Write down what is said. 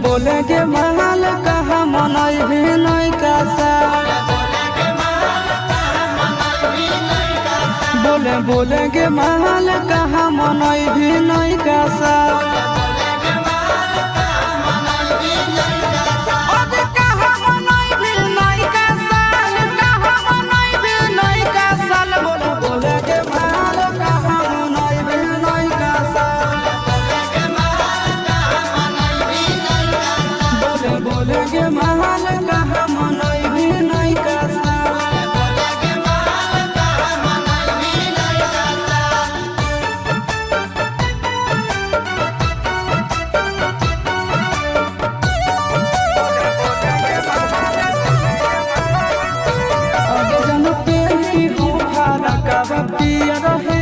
बोले के महल कहा मनई भी नहीं कासा बोले के महल कहा मनई भी नहीं कासा बोले के महल कहा मनई भी नहीं कासा अगे जन पे ही हो फारा का पिया रहे